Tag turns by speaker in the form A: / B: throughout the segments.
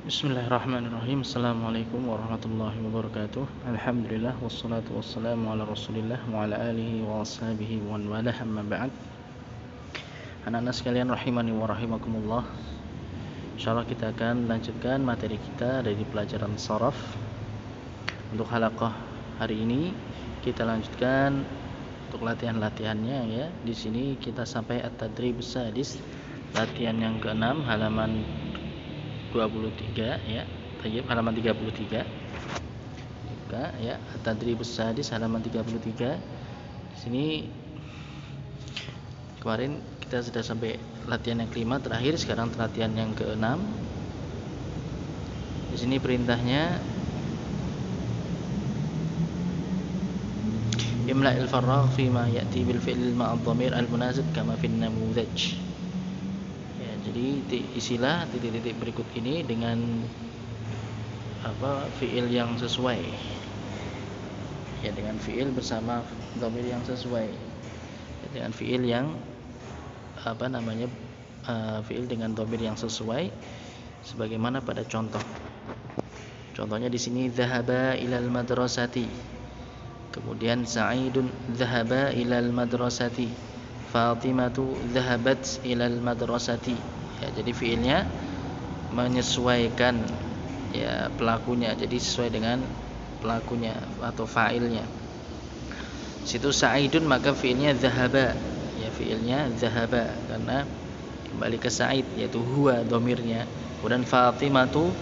A: Bismillahirrahmanirrahim. Assalamualaikum warahmatullahi wabarakatuh. Alhamdulillah wassalatu wassalamu ala Rasulillah wa ala alihi wa ashabihi wa man walah, amma ba'd. Anak-anak sekalian rahimani wa rahimakumullah. Insyaallah kita akan lanjutkan materi kita dari pelajaran sharaf. Untuk halaqah hari ini kita lanjutkan untuk latihan-latihannya ya. Di sini kita sampai at-tadrib sadis, latihan yang ke-6 halaman 23 ya. Tayyib, halaman 33. Buka ya, at-tadribus sadis halaman 33. Di sini kemarin kita sudah sampai latihan yang kelima terakhir, sekarang latihan yang ke-6. Di sini perintahnya imla'il faragh fi ma ya'ti bil fi'l ma'ad dhamir al-munasib kama fi an-namudhaj. Jadi isilah titik-titik berikut ini dengan fiil yang sesuai. Ya, dengan fiil bersama dhamir yang sesuai. Ya, dengan fiil yang fiil dengan dhamir yang sesuai sebagaimana pada contoh. Contohnya di sini dhahaba ilal madrasati. Kemudian Sa'idun dhahaba ilal madrasati. Fatimatu dhahabat ilal madrasati. Ya, jadi fiilnya menyesuaikan ya pelakunya, jadi sesuai dengan pelakunya atau fa'ilnya. Situ Sa'idun maka fiilnya dhahaba. Ya, fiilnya dhahaba karena kembali ke Sa'id yaitu huwa dhamirnya. Kemudian Fatimatu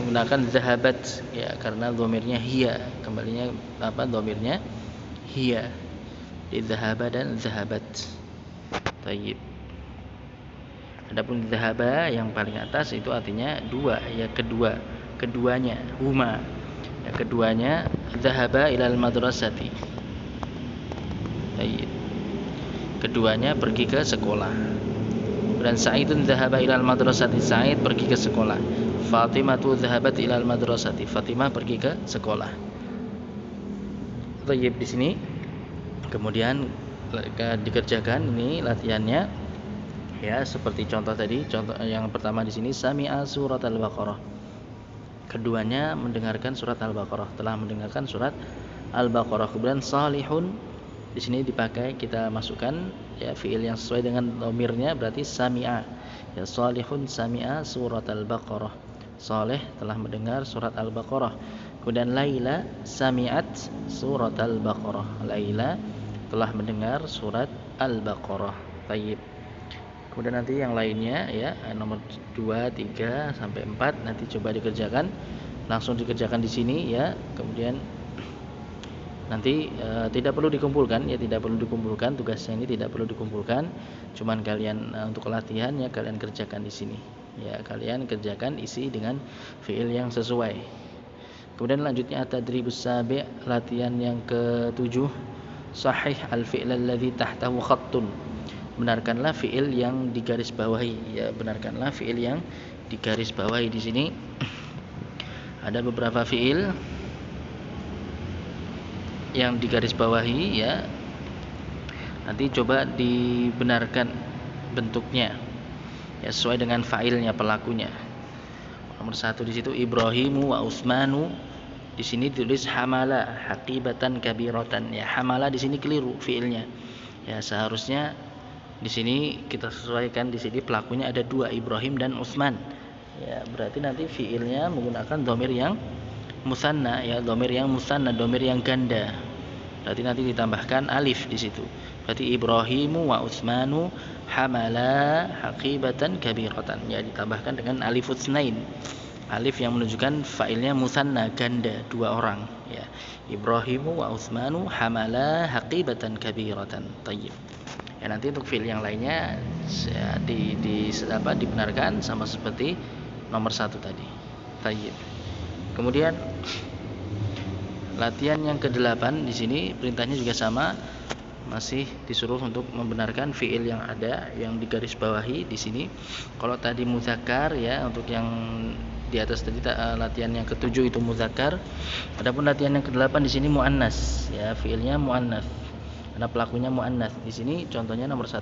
A: menggunakan dhahabat ya karena dhamirnya hiya, kembalinya dhamirnya hiya. Di dhahaba dan dhahabat. Tayyib. Adapun dhahaba yang paling atas itu artinya dua, ya keduanya, huma. Ya, keduanya dhahaba ilal madrasati. Tayyib. Keduanya pergi ke sekolah. Dan Sa'idun dhahaba ilal madrasati, Sa'id pergi ke sekolah. Fatimatu dhahabat ilal madrasati, Fatimah pergi ke sekolah. Tayyib di sini. Kemudian dikerjakan ini latihannya. Ya, seperti contoh tadi, contoh yang pertama di sini sami'a surat al-Baqarah. Keduanya mendengarkan surat al-Baqarah, telah mendengarkan surat al-Baqarah. Kemudian salihun di sini dipakai, kita masukkan ya fiil yang sesuai dengan dhamirnya, berarti sami'a. Ya, salihun sami'a surat al-Baqarah. Saleh telah mendengar surat al-Baqarah. Kemudian Laila sami'at surat al-Baqarah. Laila telah mendengar surat al-Baqarah. Tayyib. Kemudian nanti yang lainnya ya, nomor 2, 3 sampai 4 nanti coba dikerjakan. Langsung dikerjakan di sini ya. Kemudian nanti tidak perlu dikumpulkan ya, tidak perlu dikumpulkan, tugasnya ini tidak perlu dikumpulkan. Cuman kalian untuk latihan ya kalian kerjakan di sini. Ya, kalian kerjakan isi dengan fiil yang sesuai. Kemudian lanjutnya at-tadribus sabi', latihan yang ke-7. Sahih al-fi'l alladhi tahtahu khattun. Benarkanlah fiil yang digaris bawahi. Ya, benarkanlah fiil yang digaris bawahi. Di sini ada beberapa fiil yang digaris bawahi ya. Nanti coba dibenarkan bentuknya ya sesuai dengan fa'ilnya, pelakunya. Nomor 1 di situ Ibrahimu wa Utsmanu. Di sini tulis hamala haqibatan kabiratan. Ya, hamala di sini keliru fiilnya. Ya, seharusnya di sini kita sesuaikan, di sini pelakunya ada 2, Ibrahim dan Utsman. Ya, berarti nanti fiilnya menggunakan dhamir yang musanna ya, dhamir yang musanna, dhamir yang ganda. Berarti nanti ditambahkan alif di situ. Berarti Ibrahimu wa Utsmanu hamala haqibatan kabiratan. Ya, ditambahkan dengan alif utsnain. Alif yang menunjukkan fa'ilnya musanna, ganda, 2 orang ya. Ibrahimu wa Utsmanu hamala haqibatan kabiratan. Tayyib. Ya, nanti untuk fiil yang lainnya ya, dibenarkan sama seperti nomor 1 tadi. Tayyib. Kemudian latihan yang ke-8 di sini perintahnya juga sama, masih disuruh untuk membenarkan fiil yang ada yang digaris bawahi di sini. Kalau tadi muzakkar ya, untuk yang di atas tadi latihan yang ke-7 itu muzakkar. Adapun latihan yang ke-8 di sini muannas ya, fiilnya muannas. Karena pelakunya muannats. Di sini contohnya nomor 1,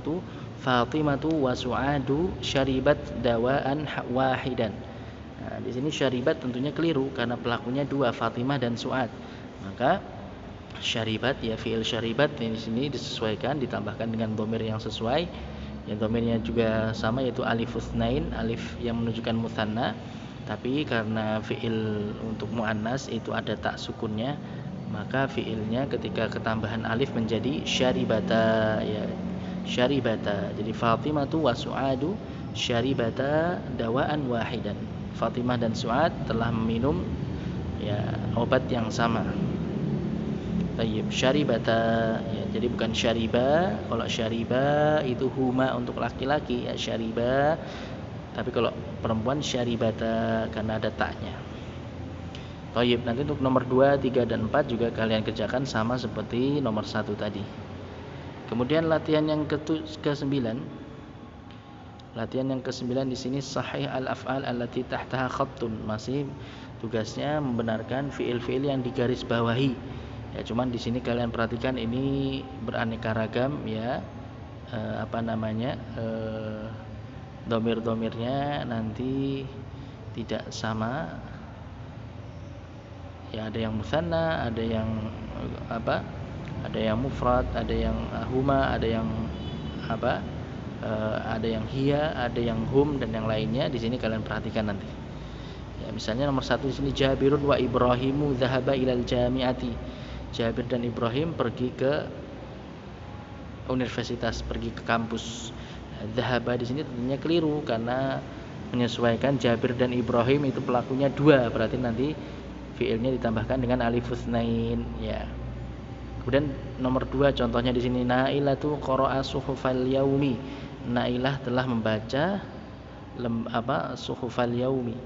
A: Fatimatu wa Su'adu syaribat dawaan wahidan. Nah, di sini syaribat tentunya keliru karena pelakunya dua, Fatimah dan Su'ad. Maka syaribat ya fi'il syaribat di sini disesuaikan, ditambahkan dengan dhamir yang sesuai. Ya dhamirnya juga sama, yaitu alif utsnain, alif yang menunjukkan mutsanna. Tapi karena fi'il untuk muannas itu ada tak sukunnya, maka fi'ilnya ketika ketambahan alif menjadi syaribata ya. Syaribata. Jadi Fatimatu wa Su'adu syaribata dawaan wahidan. Fatimah dan Su'ad telah meminum ya obat yang sama. Tayyib, syaribata ya, jadi bukan syariba. Kalau syariba itu huma untuk laki-laki ya syariba. Tapi kalau perempuan syaribata karena ada taknya. Tayyib, nanti untuk nomor 2, 3 dan 4 juga kalian kerjakan sama seperti nomor 1 tadi. Kemudian latihan yang ke-9. Latihan yang ke-9 di sini sahih al-af'al allati tahtaha khattun. Masih tugasnya membenarkan fiil-fiil yang digaris bawahi. Ya, cuman di sini kalian perhatikan ini beraneka ragam ya. Dhamir-dhamirnya nanti tidak sama. Ya, ada yang musanna, ada yang ada yang mufrad, ada yang huma, ada yang ada yang hiya, ada yang hum dan yang lainnya. Di sini kalian perhatikan nanti. Ya, misalnya nomor 1 di sini Jabirun wa Ibrahimu dzahaba ilal jami'ati. Jabir dan Ibrahim pergi ke universitas, pergi ke kampus. Dzahaba di sini tentunya keliru karena menyesuaikan Jabir dan Ibrahim itu pelakunya dua, berarti nanti fiilnya ditambahkan dengan alif utsnain ya. Kemudian nomor 2 contohnya di sini Nailatu qara'a suhufal yaumi. Nailah telah membaca suhufal yaumi.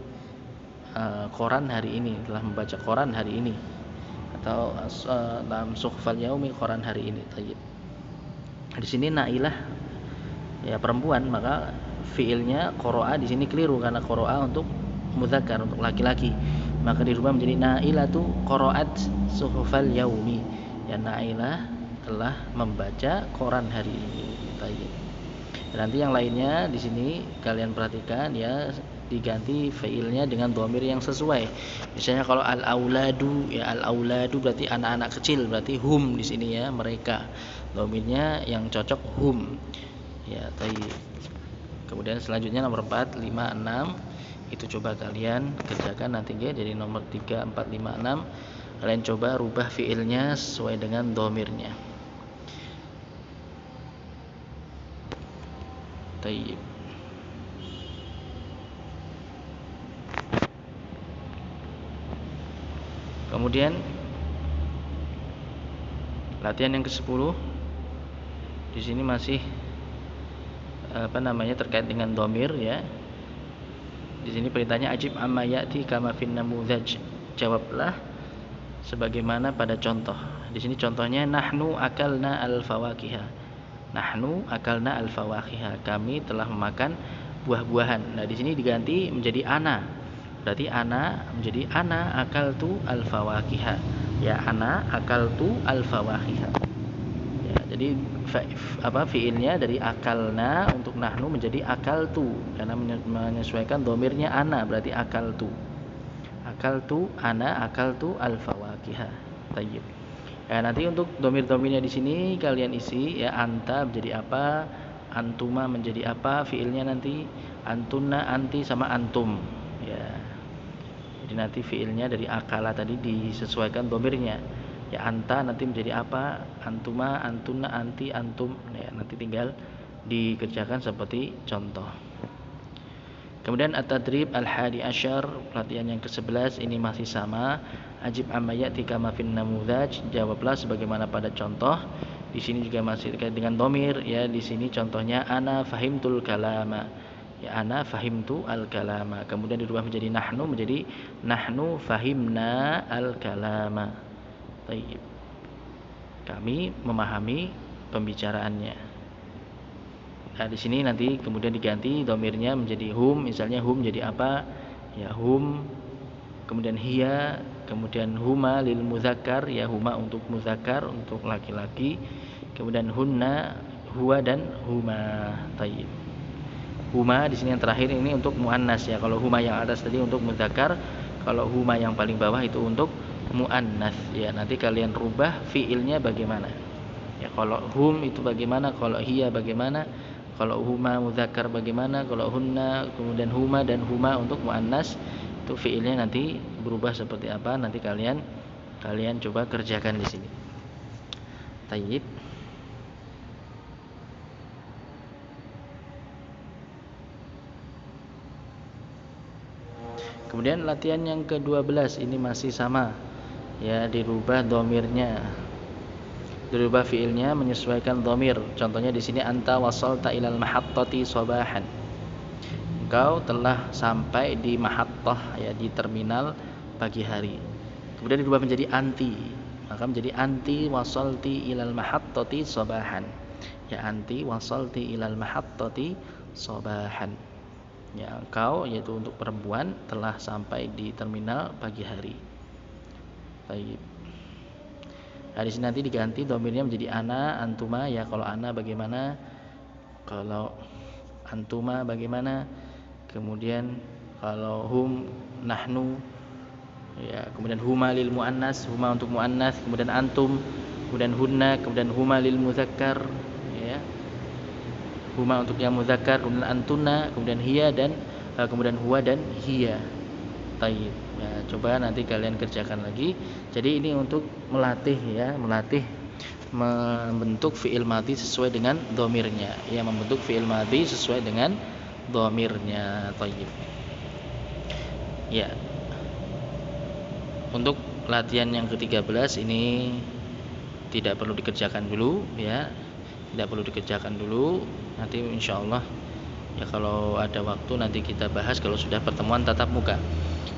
A: Koran hari ini, telah membaca koran hari ini. Atau dalam suhufal yaumi, koran hari ini. Tayyib. Di sini Nailah ya perempuan, maka fiilnya qara'a di sini keliru karena qara'a untuk mudzakkar, untuk laki-laki. Maka dirubah menjadi Nailatu qara'at suhufal yaumi. Ya, Nailah telah membaca koran hari ini. Tayyib. Nanti yang lainnya di sini kalian perhatikan ya, diganti fiilnya dengan dhamir yang sesuai. Misalnya kalau al-auladu ya, al-auladu berarti anak-anak kecil, berarti hum di sini ya, mereka. Dhamirnya yang cocok hum. Ya, tayyib. Kemudian selanjutnya nomor 4, 5, 6 itu coba kalian kerjakan nanti ya. Jadi nomor 3, 4, 5, 6 kalian coba rubah fiilnya sesuai dengan dhamirnya. Tayyib. Kemudian latihan yang ke-10 di sini masih terkait dengan dhamir ya. Di sini perintahnya ajib amma ya'ti kama fin namudzaj. Jawablah sebagaimana pada contoh. Di sini contohnya nahnu akalna al-fawakiha. Nahnu akalna al-fawakiha. Kami telah memakan buah-buahan. Nah, di sini diganti menjadi ana. Berarti ana menjadi ana akaltu al-fawakiha. Ya, ana akaltu al-fawakiha. Ya, jadi fiilnya dari akalna untuk nahnu menjadi akaltu karena menyesuaikan dhamirnya ana, berarti akaltu. Akaltu ana akaltu al-fawakiha. Tayyib. Ya, nanti untuk dhamir-dhamirnya di sini kalian isi ya, anta menjadi apa, antuma menjadi apa, fiilnya nanti antunna, anti sama antum ya. Jadi nanti fiilnya dari akala tadi disesuaikan dhamirnya. Ya, anta nanti menjadi apa, antuma, antunna, anti, antum ya, nanti tinggal dikerjakan seperti contoh. Kemudian at-tadrib al-hadi asyar, pelatihan yang ke-11 ini masih sama. Ajib amma ya'ti kama fin namudzaj, jawablah sebagaimana pada contoh. Di sini juga masih terkait dengan dhamir ya. Di sini contohnya ana fahimtul kalama. Ya, ana fahimtu al-kalama. Kemudian dirubah menjadi nahnu, menjadi nahnu fahimna al-kalama. Tayyib. Kami memahami pembicaraannya. Nah, di sini nanti kemudian diganti dhamirnya menjadi hum, misalnya hum jadi apa? Ya, hum, kemudian hiya, kemudian huma lil mudzakkar, ya huma untuk mudzakkar, untuk laki-laki. Kemudian hunna, huwa dan huma. Tayyib. Huma di sini yang terakhir ini untuk muannas ya. Kalau huma yang atas tadi untuk mudzakkar, kalau huma yang paling bawah itu untuk muannas ya. Nanti kalian rubah fiilnya bagaimana. Ya, kalau hum itu bagaimana, kalau hiya bagaimana, kalau huma mudzakkar bagaimana, kalau hunna, kemudian huma dan huma untuk muannas itu fiilnya nanti berubah seperti apa. Nanti kalian coba kerjakan di sini. Tayyib. Kemudian latihan yang ke-12 ini masih sama. Ya, dirubah dhamirnya. Dirubah fiilnya menyesuaikan dhamir. Contohnya di sini anta wasalta ilal mahattati sabahan. Engkau telah sampai di mahattah ya, di terminal pagi hari. Kemudian dirubah menjadi anti. Maka menjadi anti wasalti ilal mahattati sabahan. Ya, anti wasalti ilal mahattati sabahan. Ya, engkau yaitu untuk perempuan telah sampai di terminal pagi hari. Baik. Nah, di sini nanti diganti dhamirnya menjadi ana, antuma ya. Kalau ana bagaimana? Kalau antuma bagaimana? Kemudian kalau hum, nahnu ya. Kemudian huma lil muannas, huma untuk muannas, kemudian antum, kemudian hunna, kemudian huma lil mudzakkar ya. Huma untuk yang mudzakkar, kemudian antuna, kemudian hiya dan kemudian huwa dan hiya. Tayyib. Ya, coba nanti kalian kerjakan lagi. Jadi ini untuk melatih ya, melatih membentuk fiil madhi sesuai dengan dhamirnya. Ya, membentuk fiil madhi sesuai dengan dhamirnya. Tayyib. Ya. Untuk latihan yang ke-13 ini tidak perlu dikerjakan dulu ya. Tidak perlu dikerjakan dulu. Nanti insyaallah ya kalau ada waktu nanti kita bahas kalau sudah pertemuan tatap muka.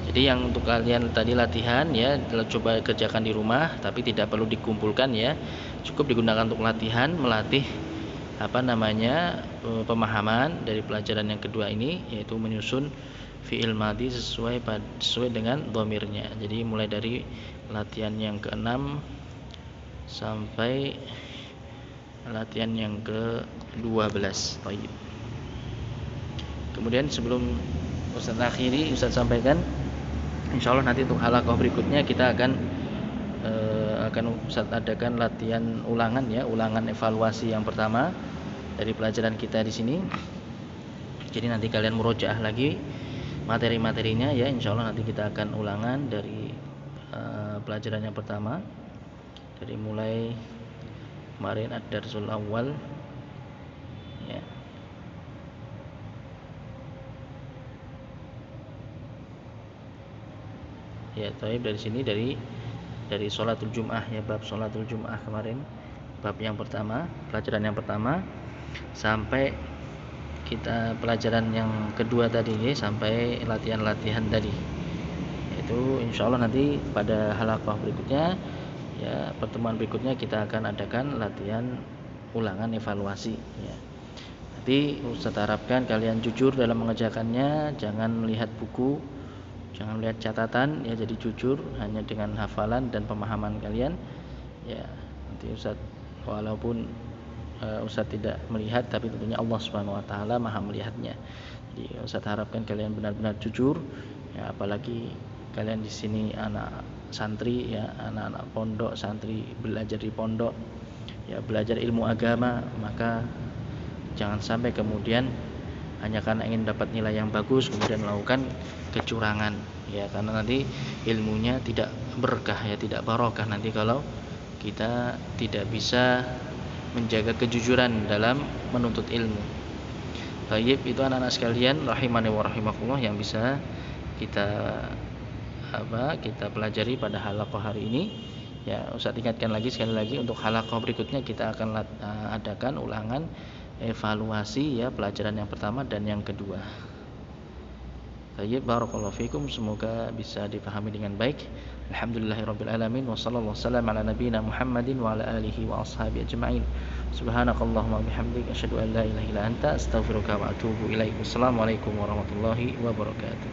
A: Jadi yang untuk kalian tadi latihan ya, coba kerjakan di rumah tapi tidak perlu dikumpulkan ya. Cukup digunakan untuk latihan, melatih pemahaman dari pelajaran yang kedua ini, yaitu menyusun fiil madhi sesuai dengan dhamirnya. Jadi mulai dari latihan yang ke-6 sampai latihan yang ke-12. Baik. Kemudian sebelum Ustaz akhiri, Ustaz sampaikan insyaallah nanti untuk halaqah berikutnya kita akan Ustaz adakan latihan ulangan ya, ulangan evaluasi yang pertama dari pelajaran kita di sini. Jadi nanti kalian murojaah lagi materi-materinya ya, insyaallah nanti kita akan ulangan dari pelajaran yang pertama. Dari mulai kemarin ad-darsul awal ya. Ya, taib dari sini dari sholatul Jum'ah ya, bab sholatul Jum'ah kemarin, bab yang pertama, pelajaran yang pertama sampai kita pelajaran yang kedua tadi ya, sampai latihan-latihan tadi. Itu insyaallah nanti pada halaqah berikutnya ya, pertemuan berikutnya kita akan adakan latihan ulangan evaluasi ya. Nanti Ustaz harapkan kalian jujur dalam mengerjakannya, jangan melihat buku, jangan lihat catatan ya, jadi jujur hanya dengan hafalan dan pemahaman kalian ya. Nanti Ustaz walaupun Ustaz tidak melihat, tapi tentunya Allah Subhanahu wa taala Maha melihatnya. Jadi Ustaz harapkan kalian benar-benar jujur ya, apalagi kalian di sini anak santri ya, anak-anak pondok, santri belajar di pondok ya, belajar ilmu agama, maka jangan sampai kemudian hanya karena ingin dapat nilai yang bagus kemudian melakukan kecurangan ya, karena nanti ilmunya tidak berkah ya, tidak barokah nanti kalau kita tidak bisa menjaga kejujuran dalam menuntut ilmu. Baik, itu anak-anak sekalian rahimani wa rahimakumullah yang bisa kita pelajari pada halaqah hari ini. Ya, Ustaz ingatkan lagi sekali lagi untuk halaqah berikutnya kita akan adakan ulangan evaluasi ya, pelajaran yang pertama dan yang kedua. Baik, barakallahu fikum, semoga bisa dipahami dengan baik. Alhamdulillahirabbil alamin wa sallallahu wasallam ala nabiyyina Muhammadin wa ala alihi wa ashabihi ajma'in. Subhanakallahumma bihamdika asyhadu an la ilaha illa anta astaghfiruka wa atubu ilaik. Wassalamualaikum warahmatullahi wabarakatuh.